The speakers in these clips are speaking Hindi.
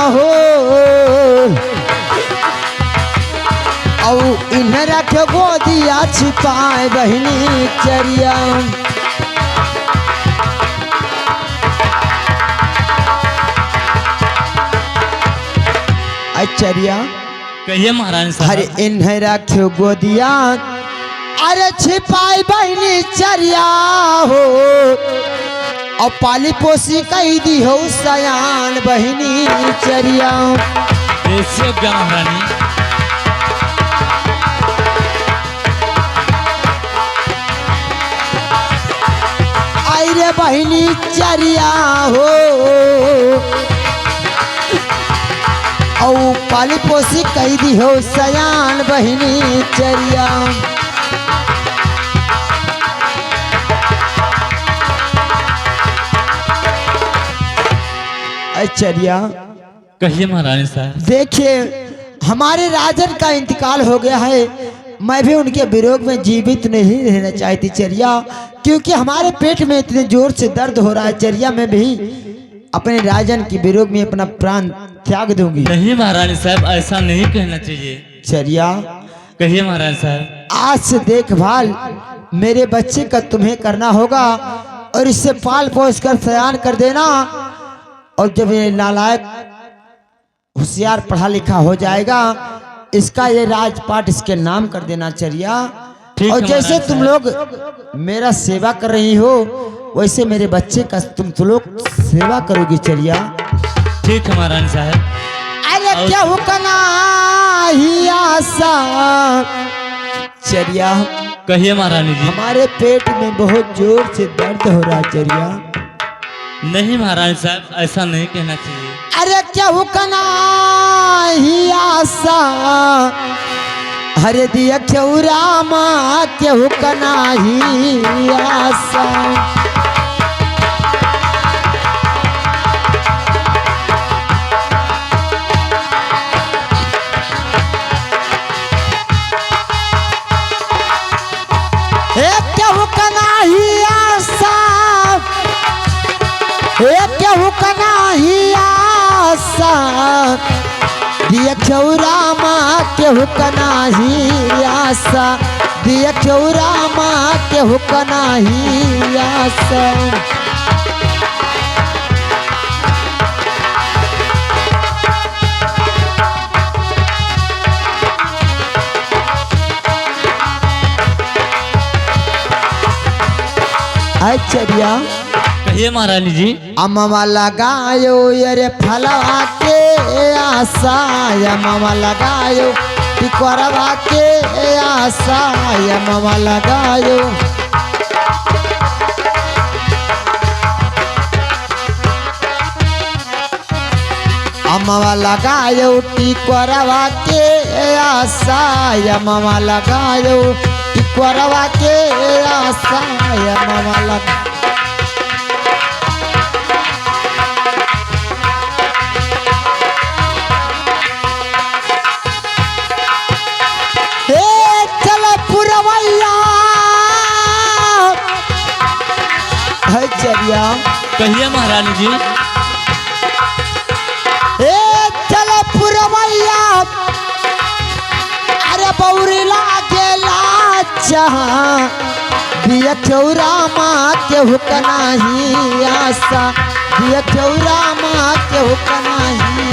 हो औ इन्हें रखे गोदिया छिपाए बहनी चरिया। चरिया कहिए महारानी साहब। अरे इन्हें रखे गोदिया अरे छिपाए बहनी चरिया हो और पाली पोसी कही दी हो सयान बहनी चरिया। ऐसे क्या महारानी। आई रे बहनी चरिया हो औ पाली पोसी कही दी हो सयान बहनी चरिया। चरिया कहिए महारानी साहब। देखिए हमारे राजन का इंतकाल हो गया है, मैं भी उनके विरोध में जीवित नहीं रहना चाहती चरिया, क्योंकि हमारे पेट में इतने जोर से दर्द हो रहा है चरिया। मैं भी अपने राजन की विरोध में अपना प्राण त्याग दूंगी। नहीं महारानी साहब, ऐसा नहीं कहना चाहिए। चरिया कहिए महारानी साहब। आज से देखभाल मेरे बच्चे का तुम्हें करना होगा और इससे पाल पोस कर सयान कर देना, और जब ये नालायक होशियार पढ़ा लिखा हो जाएगा इसका ये राजपाट इसके नाम कर देना चरिया। और जैसे तुम लोग मेरा सेवा कर रही हो वैसे मेरे बच्चे का तुम लोग सेवा करोगी चरिया। ठीक है महारानी साहब। अरे क्या हुकना ही आशा चरिया। कहिए महारानी जी। हमारे पेट में बहुत जोर से दर्द हो रहा चरिया। नहीं महारानी साहब, ऐसा नहीं कहना चाहिए। अरे क्या हुकना ही आशा हरे दिया क्यों रामा क्या हुकना ही आशा। क्या हुकना ही आशा क्या हुकना ही आशा दिया क्यों रामा के हुकना ही आशा दिया क्यों रामा के हुकना ही आशा। चरिया कहिए महारानी जी। अम्मा लगायो अरे फलवा के आशा अम्मा लगायो टिकोरवा के आशा अम्मा लगायो। अम्मा लगायो टिकोरवा के आशा अम्मा लगायो टिकोरवा के आशा अम्मा लगा। चरिया कहिए महारानी जी। चल पुरवैया अरे बौरी लागे लाचा दिया क्यों रामा के हुकना ही आशा दिया क्यों रामा के हुकना ही।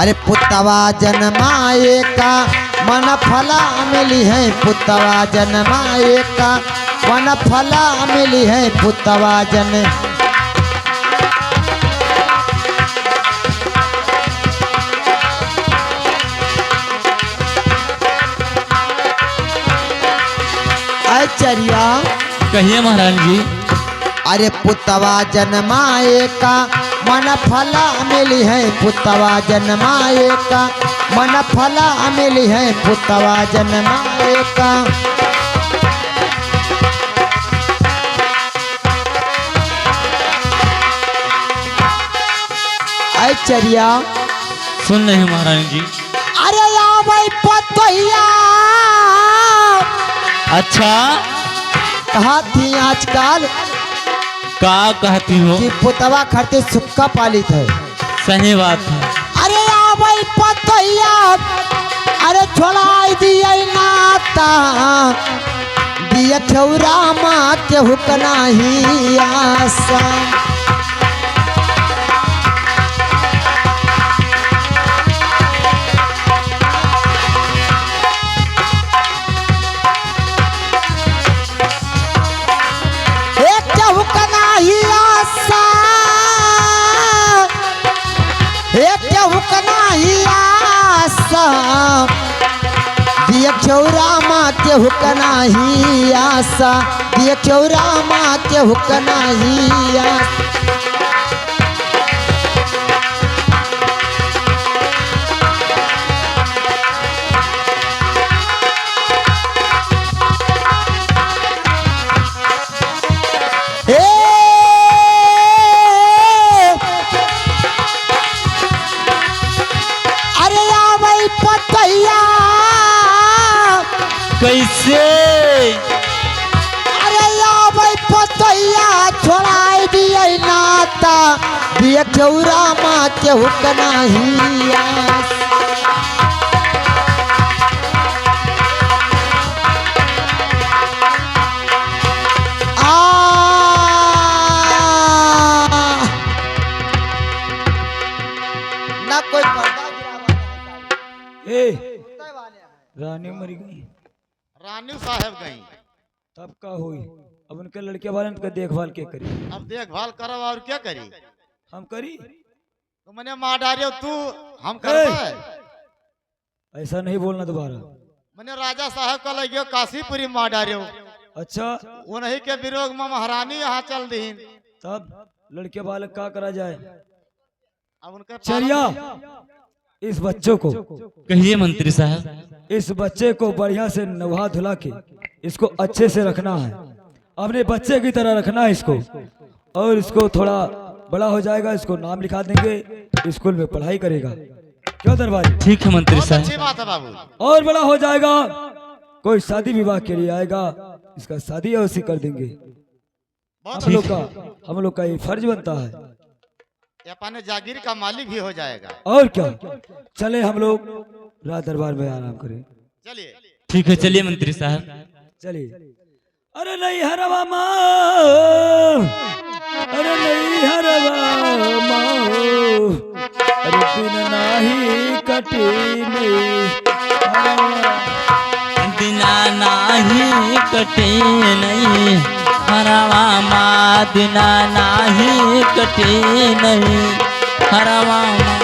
अरे पुतवा जन्माए का मन फला मिली है पुतवा जन्माए का मन फला मिली है पुतवा जन। चरिया कहिए महारानी जी। अरे पुतवा जन्माए का मन फला मिली है पुतवा जन्माए का मन फला मिली है पुतवा जन्माए का। चरिया सुन रहे हैं महारानी जी। अरे या भाई पतैया अच्छा कहा थी आजकल का कहती हो? कि पुतवा खरते सुक्का पालित है। सही बात है। अरे या भाई पतैया अरे छोड़ा दिया नाता दिया ठौरा माँ के हुकना ही आसा। दिया चौरा माँ के हुकना ही आशा दिया चौरा माँ के हुकना ही आशा। अरे या भाई पतैया कैसे? अरे या भाई पतैया छोड़ा दिया नाता दिया चौरा माँ के हुकना ही आस। ना कोई पर्दा रानी मरी गई, रानी साहब गई, तब का हुई? अब उनके लड़के वाले का देखभाल क्या करी? अब देखभाल करो और क्या करी? हम करी? तो मैंने मार डालियो तू, हम कर ऐसा नहीं बोलना दोबारा। मैंने राजा साहब का लगियो काशीपुरी मार डालियो। अच्छा उन्हीं के विरोध में महारानी यहाँ चल दी। तब लड़के वाले का करा जाए? अब उनके चरिया इस बच्चों को कहिए मंत्री साहब। इस बच्चे को बढ़िया से नहा धुला के इसको अच्छे से रखना है, अपने बच्चे की तरह रखना है इसको। और इसको थोड़ा बड़ा हो जाएगा, इसको नाम लिखा देंगे, स्कूल में पढ़ाई करेगा। क्यों दरबारी? ठीक है मंत्री बहुत अच्छी साहब। बात है बाबू। और बड़ा हो जाएगा, कोई शादी विवाह के लिए आएगा, इसका शादी अवश्य कर देंगे। बहुत हम लोग का ये फर्ज बनता है। ये अपने जागीर का मालिक भी हो जाएगा। और क्या, चले हम लोग रात दरबार में आराम करें। चलिए ठीक है चलिए मंत्री साहब। चलिए। अरे नहीं हरवा माँ, अरे नहीं हरवा माँ, अरे दिन नाही कटी नहीं दिना नाही कटे नहीं हरवा माँ, दिना नाही कटे नहीं हरवा माँ।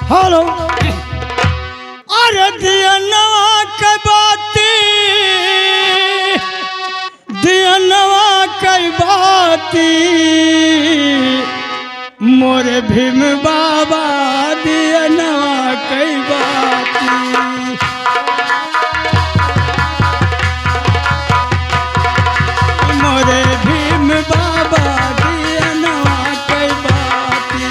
हेलो, अरे दियनवा के बाती, दियनवा के बाती, मोरे भीम बाबा दियनवा के बाती। मोरे भीम बाबा दियनवा के बाती।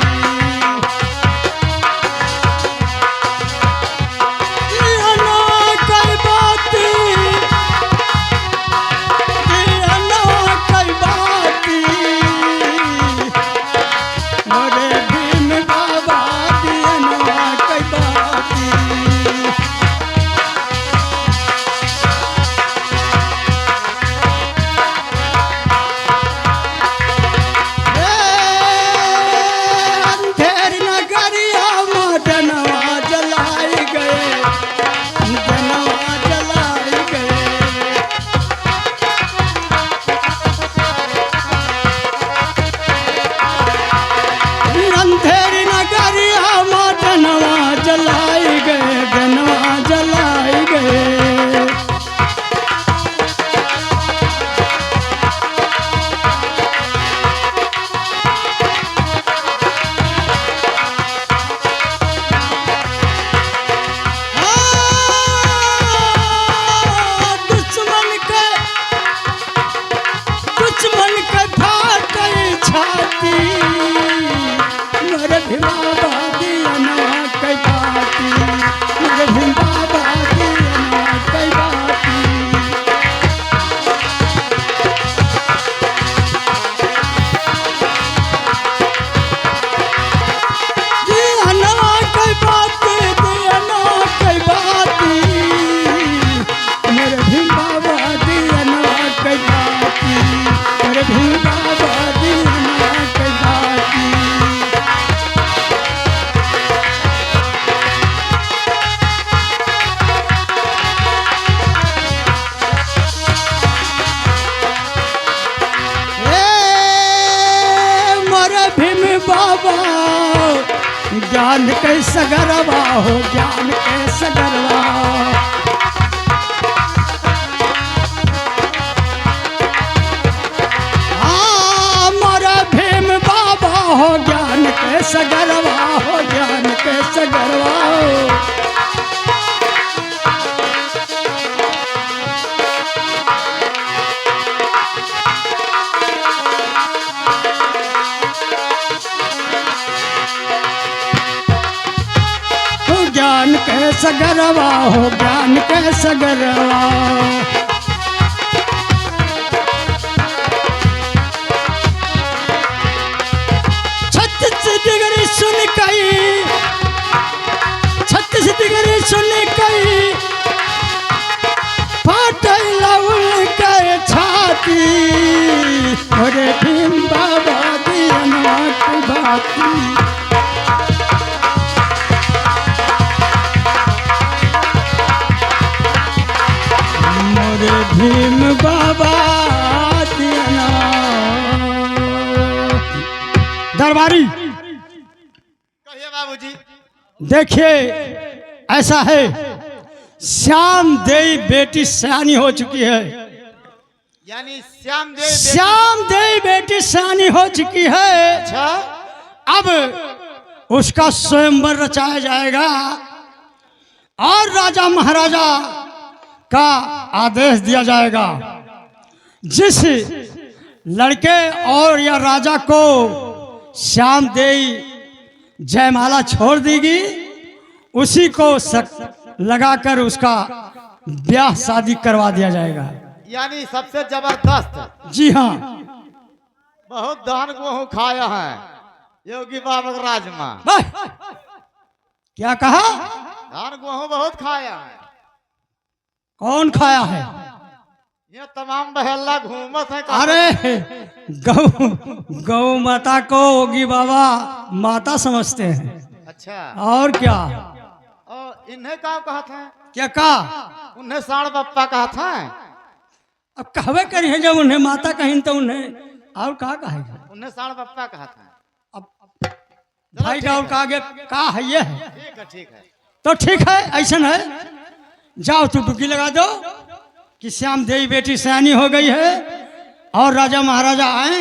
ज्ञान के सगरवा हो ज्ञान के सगरवा। मोरा भीम बाबा हो ज्ञान के सगरवा हो ज्ञान के सगरवा। ज्ञान के सगरवा हो ज्ञान के सगरवा। डिग्री सुन कई 36 डिग्री सुन कई फाटल उनके छाती। अरे भीम बाबा दिया बाती। मोरे भीम बाबा दिया। दरबारी कहिए बाबूजी। देखिए ऐसा है, श्याम देवी बेटी सयानी हो चुकी है। यानी श्याम देव श्याम देवी बेटी सयानी हो चुकी है। अच्छा अब उसका स्वयंवर रचाया जाएगा और राजा महाराजा का आदेश दिया जाएगा। जिस लड़के और या राजा को श्याम देवी जयमाला छोड़ देगी उसी को लगाकर उसका ब्याह शादी करवा दिया जाएगा। यानी सबसे जबरदस्त। जी हाँ, बहुत धान गेहूं खाया है योगी बाबा का राजमा। क्या कहा? धान गेहूं बहुत खाया है। कौन खाया है? ये तमाम बहल्ला घूमत है। अरे गौ माता को योगी बाबा माता समझते हैं। अच्छा और क्या? और इन्हें क्या कहते हैं? क्या कहा? उन्हें साढ़ बप्पा कहते हैं। अब कहवे करिए जब उन्हें माता कहीं तो उन्हें और कहा कहेगा? उन्हें साढ़ बप्पा कहते हैं। अब भाई का और आगे का है ये? ठीक है ठीक है। तो ठीक है, ऐसा है, जाओ तू डुबकी लगा दो कि श्याम देवी बेटी सयानी हो गई है और राजा महाराजा आए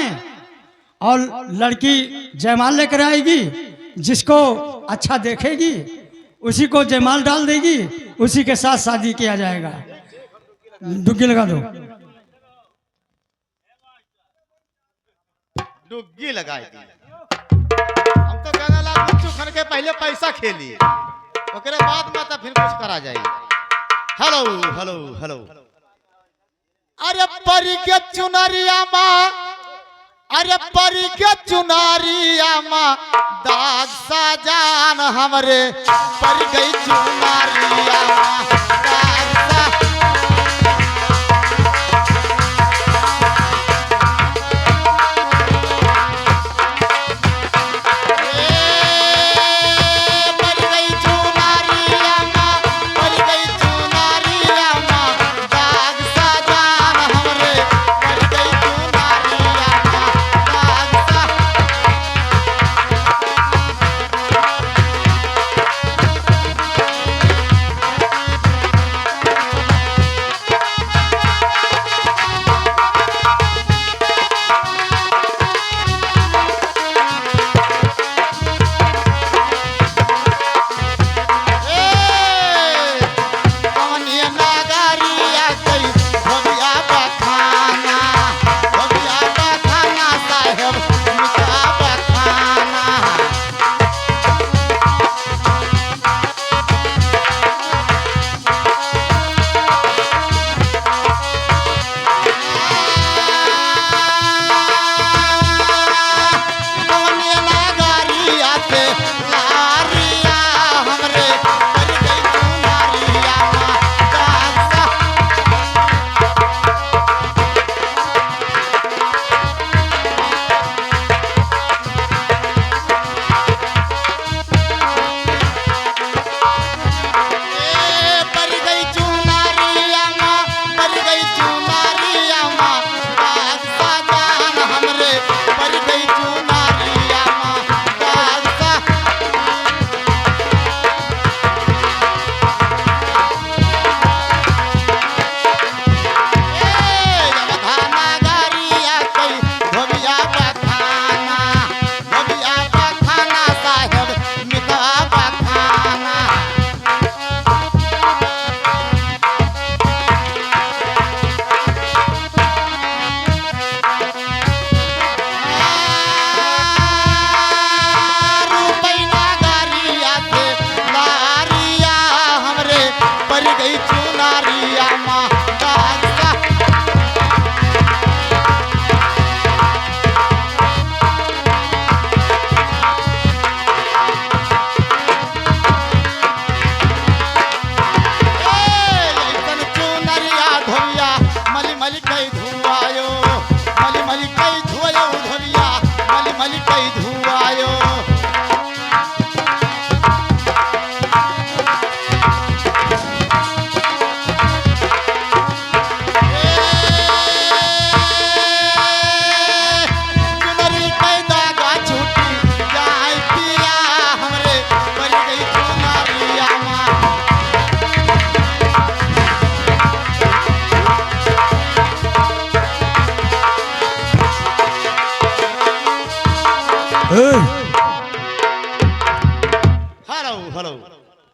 और लड़की जयमाल लेकर आएगी। जिसको अच्छा देखेगी उसी को जयमाल डाल देगी, उसी के साथ शादी किया जाएगा। डुबकी लगा दो। डुबकी लगाई दी। हम तो कहने लगा कुछ खन के पहले पैसा खेली ओकरे बाद में तो फिर कुछ करा जाए। Hello hello hello. अरे परी के चुनरिया माँ, अरे परी के चुनरिया माँ दाग साजान हमरे परी गई चुनरिया माँ दाग सा।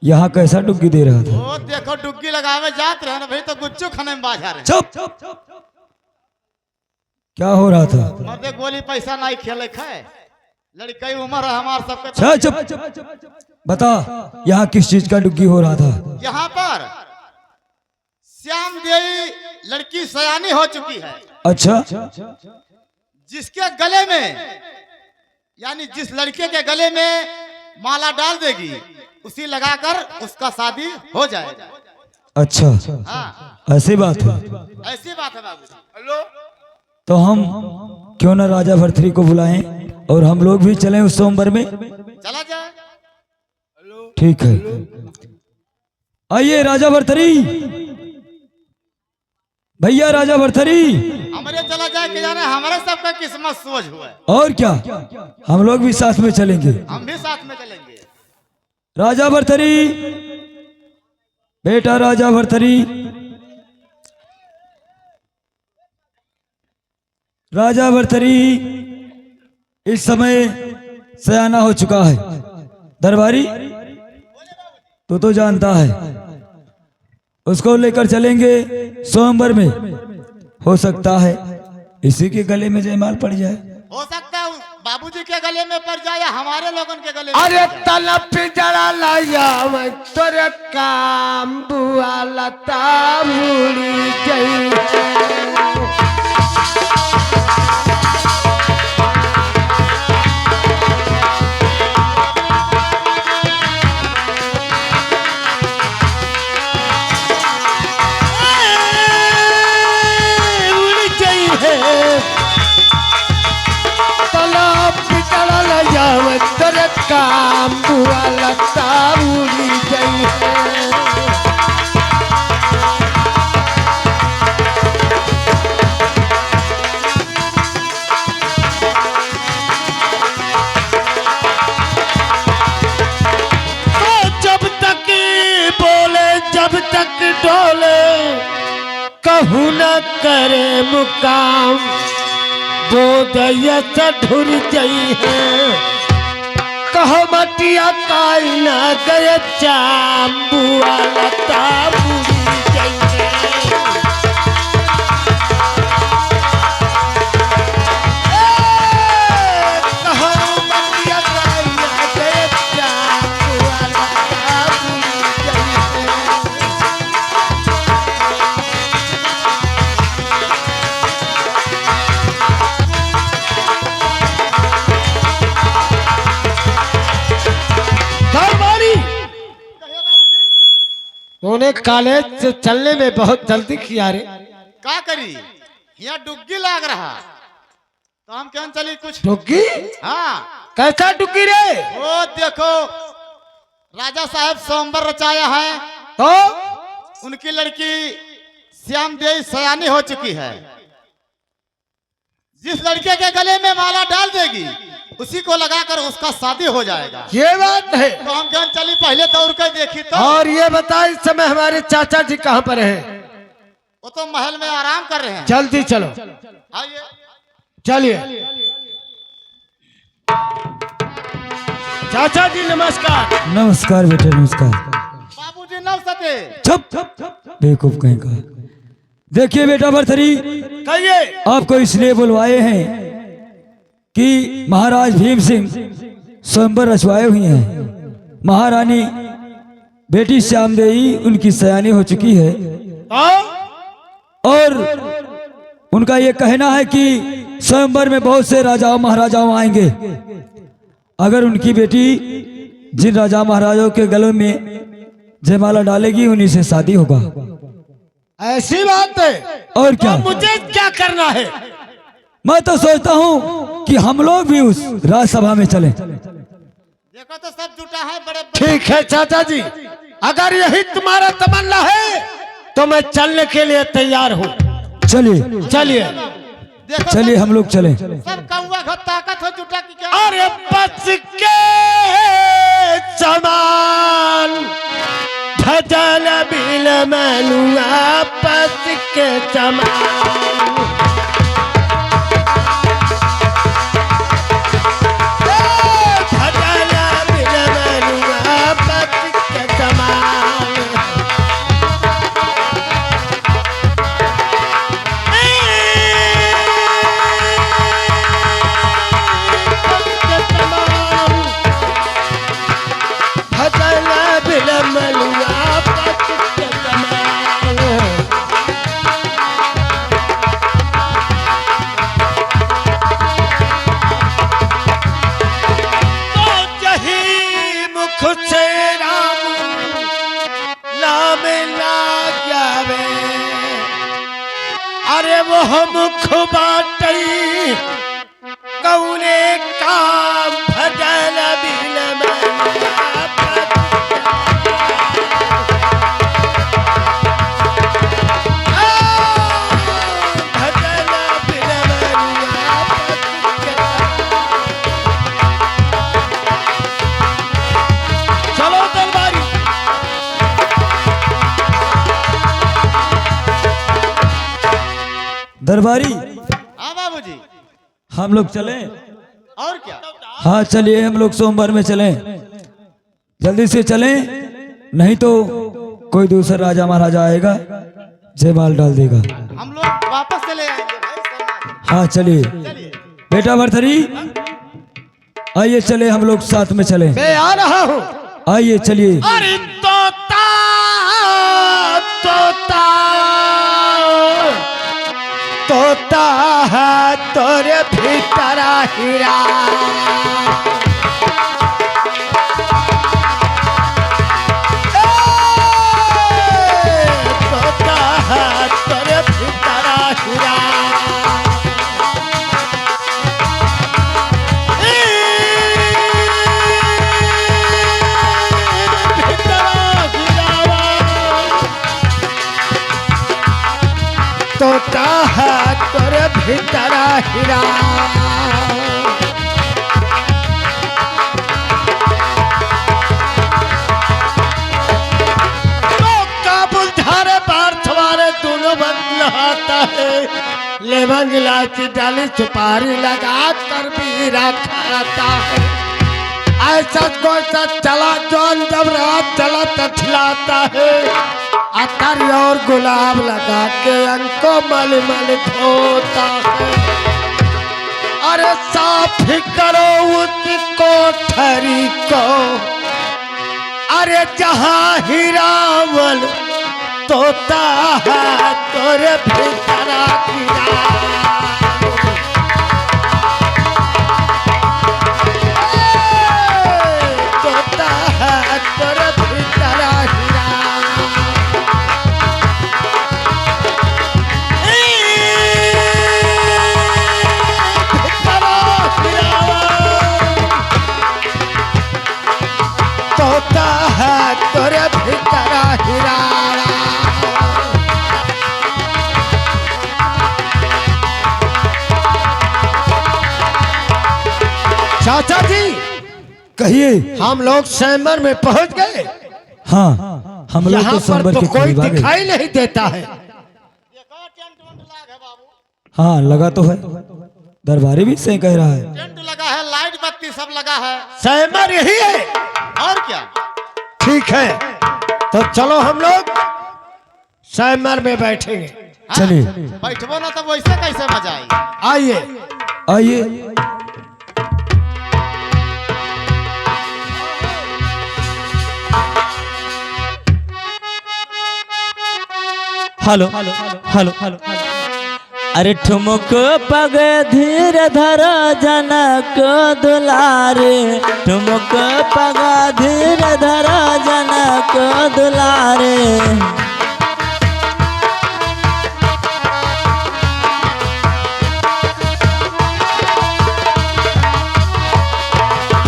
यहाँ कैसा डुग्गी दे रहा था? वो देखो डुग्गी लगावे जात रहे ना भाई, तो गुच्चू खाने में बाजा रहे। चुप। क्या हो रहा था? मर्दे गोली पैसा नहीं खेले खाए, लड़की उम्र है हमार सबके। चुप। बता, यहाँ किस चीज का डुग्गी हो रहा था? यहाँ पर श्याम देवी लड़की सयानी हो चुकी है। अच्छा। जिसके गले में, यानी जिस लड़के के गले में माला डाल देगी, उसी लगाकर उसका शादी हो जाएगा। अच्छा, हाँ, ऐसी बात है। ऐसी बात है बाबू। हेलो, तो हम क्यों ना राजा भरथरी को बुलाएं और हम लोग भी चलें उस सोमवार में? चला जाए। ठीक है, आइए राजा भरथरी, भैया राजा भरथरी। हमारे चला जाए कि जाने हमारे सबका किस्मत सोच हुआ है। और क्या, हम लोग भी साथ में चलेंगे। हम भी साथ में चलेंगे। राजा भरथरी, बेटा राजा भरथरी, राजा भरथरी इस समय सयाना हो चुका है। दरबारी तो जानता है, उसको लेकर चलेंगे स्वयंवर में। हो सकता है इसी के गले में जयमाल पड़ जाए। हो सकता है बाबूजी के गले में पड़ जाए या हमारे लोगन के गले में। अरे तलब जड़ा लाया मैं तोरे काम बुआ लता मुड़ी गई। तेरे काम बुआ लगता उड़ी गई है। तो जब तक बोले जब तक डोले, कहूँ न करे मुकाम, बोधय से ढुर गई है। कहो मटिया काई ना गए चाम बुआ लता बुड़ी गई है। कहो मटिया काई ना गए चाम बुआ लता बुड़ी गई है। उन्हें कॉलेज से चलने में बहुत जल्दी किया रे। क्या करी, यहाँ डुग्गी लाग रहा, तो हम क्यों चली कुछ। डुग्गी? हाँ, कैसा डुग्गी रे? वो देखो राजा साहब सोमवार रचाया है, तो उनकी लड़की श्याम देवी सयानी हो चुकी है। जिस लड़के के गले में माला डाल देगी, उसी को लगाकर उसका शादी हो जाएगा। ये बात है। तो हम क्यों चली, पहले दौड़ कर देखी तो। और ये बता, इस समय हमारे चाचा जी कहाँ पर हैं? वो तो महल में आराम कर रहे हैं। जल्दी चलो, आइए। चलिए। चाचा जी नमस्कार। नमस्कार बेटे, नमस्कार। बाबूजी नमस्ते। चुप, बेवकूफ कहीं का। देखिए बेटा भरथरी, कहिए। आपको इसलिए बुलवाए हैं कि महाराज भीम सिंह स्वयंवर रचवाए हुए हैं। महारानी बेटी श्याम देवी उनकी सयानी हो चुकी है और उनका ये कहना है कि स्वयंवर में बहुत से राजाओं महाराजाओं आएंगे। अगर उनकी बेटी जिन राजा महाराजाओं के गलों में जयमाला डालेगी, उन्हीं से शादी होगा। ऐसी बात है? और क्या, तो मुझे क्या करना है? मैं तो सोचता हूँ कि हम लोग भी उस राजसभा में चलें। देखो तो सब जुटा है, बड़े ठीक है चाचा जी, अगर यही तुम्हारा तमन्ना है तो मैं चलने के लिए तैयार हूँ। चलिए चलिए देखो चलिए, हम लोग चलें। सब कौवा घर ताकत हो जुटा की क्या। अरे बस के समान भजन बिल मनुआ, बस के समान। भजन बिल मनुआ, बस के समान। अरे वो मुख बाटई कौने का भजन बिन मनिया भजन बिन मनिया चलो दरबारी दरबारी हाँ बाबूजी। हम लोग चलें? और क्या? हाँ चलिए, हम लोग सोमवार में चलें, जल्दी से चलें, नहीं तो कोई दूसरा राजा महाराजा आएगा, जयमाल डाल देगा। हम लोग वापस चले आएंगे भाई सोमवार। हाँ चलिए चलिए। बेटा भरथरी, आइए चले, हम लोग साथ में चलें। मैं आ रहा हूँ। आइए चलिए। अरे तोता तोता तोता है तोरे भीतर हीरा तोता है तोरे भीतर हीरा तोता है तोरे भीतर हीरा तो काबुल धारे बार छवारे दोनों बंद नहाता है लेमन इलायची डाली सुपारी लगा कर भी खाता है ऐसा कोई सा चला जौन जब रात चला तो खिलाता है अतर और गुलाब लगा के अंको मल मल धोता है अरे साफ करो उस कोठरी को अरे जहाँ हीरावन तोता है तोरे भीतर गिरा तोता है तोरे भीतर हीरा तोता है तोरे भीतर हीरा चाचा जी कहिए। हम लोग सैमर में पहुंच गए। हाँ हम लोग यहाँ तो पर सोमवार तो के कोई करीब आ गए। दिखाई नहीं देता है। देखो टेंट वेंट लगा है बाबू। हाँ लगा तो है, दरबारी भी सही कह रहा है। टेंट लगा है, लाइट बत्ती सब लगा है। सैमर यही है। और क्या? ठीक है तो चलो हम लोग सैमर में बैठेंगे। हाँ? चलिए। बैठबो ना तो वैसे कैसे मजा आई? आइए आइए। हेलो हेलो हेलो हेलो अरे ठुमक पग धीर धर जनक दुलारे ठुमक पग धीर धर जनक दुलारे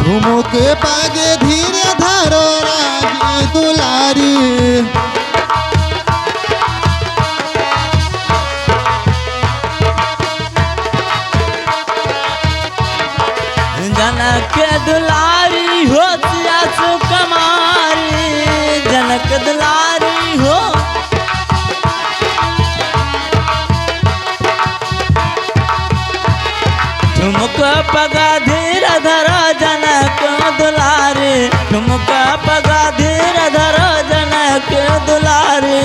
ठुमुक पागे धीरे धारो रागी दुलारी जनक दुलारी हो सियासु कमारी जनक दुलारी हो ठुमक पगा धीर धर जनक दुलारी ठुमक पगा धीर धर जनक दुलारी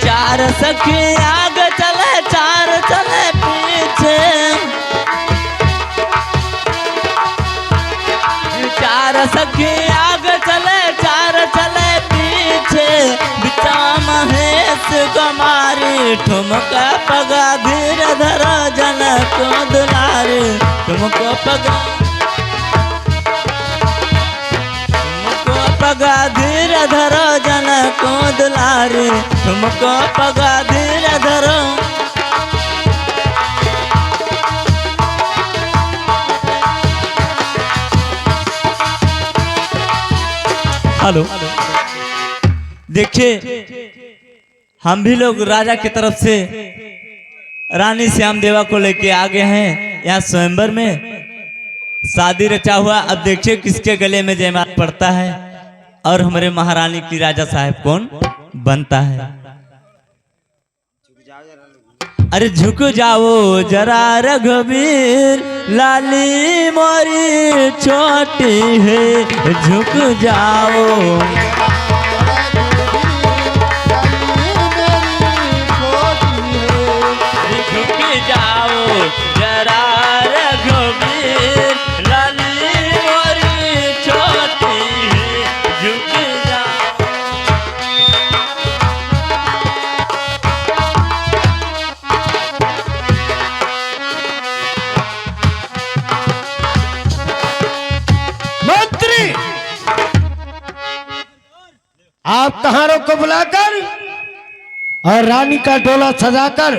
चार सखी आग चले चार चले पीछे चार सखी आग चले चार चले पीछे बिचा महेश कुमारी ठुमका पगा धीर धर जनक दुलारी ठुमको पगा पगा धीर धर जनक को दुलारी तुमको पगा धीरे धरो। हेलो देखिए, हम भी लोग राजा की तरफ से रानी श्याम देवा को लेके आ गए हैं यहाँ स्वयंवर में। शादी रचा हुआ, अब देखिए किसके गले में जयमाला पड़ता है और हमारे महारानी की राजा साहब कौन बनता है। अरे झुक जाओ जरा रघुवीर, लाली मोरी छोटी है, झुक जाओ। झुक जाओ जरा रघुवीर, लाली मोरी छोटी है, झुक जाओ। मंत्री, आप कहारों को बुलाकर और रानी का डोला सजाकर